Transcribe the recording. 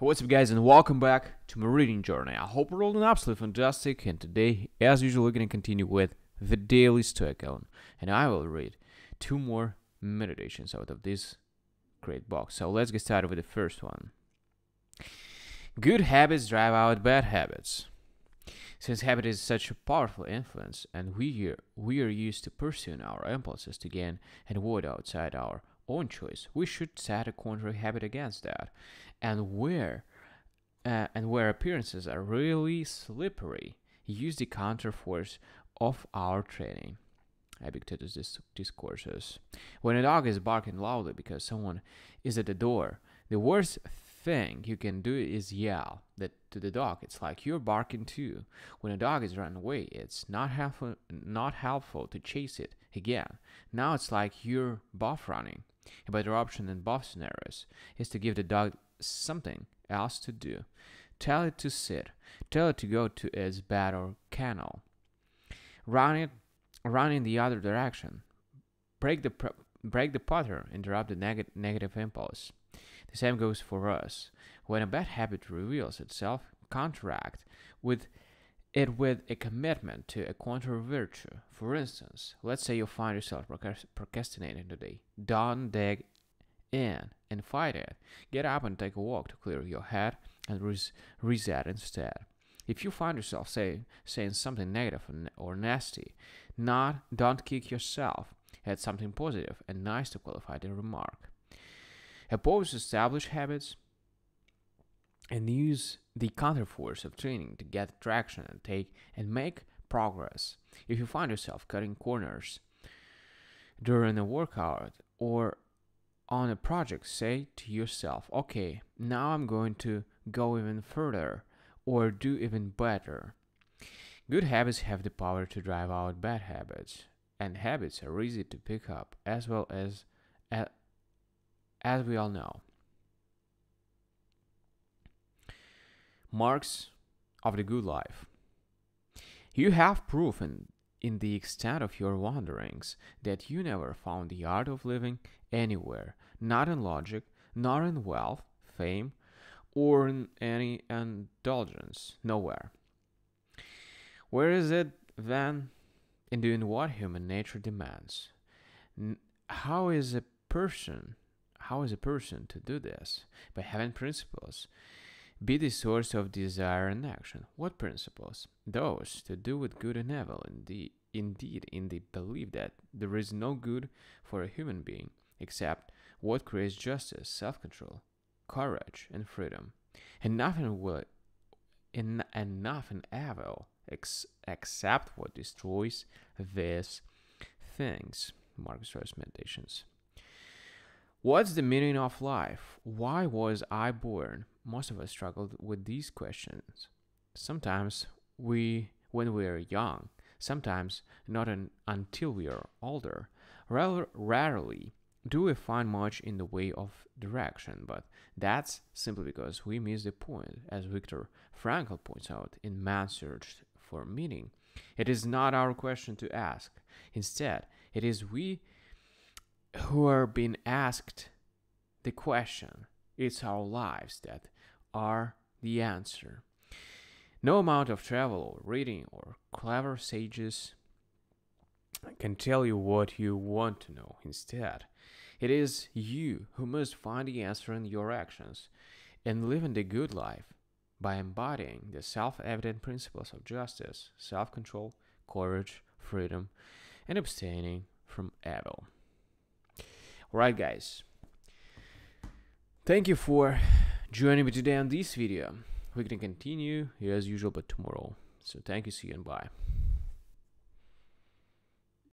What's up, guys, and welcome back to my reading journey. I hope we're all doing absolutely fantastic, and today, as usual, we're going to continue with the Daily Stoic, and I will read 2 more meditations out of this great book. So let's get started with the first one. Good habits drive out bad habits. Since habit is such a powerful influence, and we are used to pursuing our impulses to gain and avoid outside our own choice, we should set a contrary habit against that. And where appearances are really slippery, use the counterforce of our training. Epictetus discourses. When a dog is barking loudly because someone is at the door, the worst thing you can do is yell that to the dog. It's like you're barking too. When a dog is running away, it's not helpful to chase it again. Now it's like you're both running. A better option in both scenarios is to give the dog something else to do. Tell it to sit. Tell it to go to its bed or kennel. Run in the other direction. Break the pattern. Interrupt the negative impulse. The same goes for us. When a bad habit reveals itself, counteract with a commitment to a counter virtue. For instance, let's say you find yourself procrastinating today. Don't dig in and fight it. Get up and take a walk to clear your head and reset instead. If you find yourself saying something negative or nasty, don't kick yourself. Add something positive and nice to qualify the remark. Oppose established habits and use the counterforce of training to get traction and make progress. If you find yourself cutting corners during a workout or on a project, say to yourself, okay, now I'm going to go even further or do even better. Good habits have the power to drive out bad habits, and habits are easy to pick up as well as we all know. Marks of the good life. You have proven in the extent of your wanderings that you never found the art of living anywhere, not in logic, nor in wealth, fame, or in any indulgence, nowhere. Where is it, then, in doing what human nature demands? How is a person to do this? By having principles. Be the source of desire and action. What principles? Those to do with good and evil, indeed in the belief that there is no good for a human being except what creates justice, self-control, courage, and freedom, and nothing evil except what destroys these things. Marcus Aurelius Meditations. What's the meaning of life? Why was I born? Most of us struggle with these questions. Sometimes when we are young, sometimes not until we are older. Rarely do we find much in the way of direction, but that's simply because we miss the point. As Viktor Frankl points out in Man's Search for Meaning, it is not our question to ask. Instead, it is we who are being asked the question. It's our lives that are the answer. No amount of travel or reading or clever sages can tell you what you want to know. Instead, it is you who must find the answer in your actions and living the good life by embodying the self-evident principles of justice, self-control, courage, freedom, and abstaining from evil. Alright, guys. Thank you for joining me today on this video. We're going to continue as usual, but tomorrow. So thank you, see you, and bye.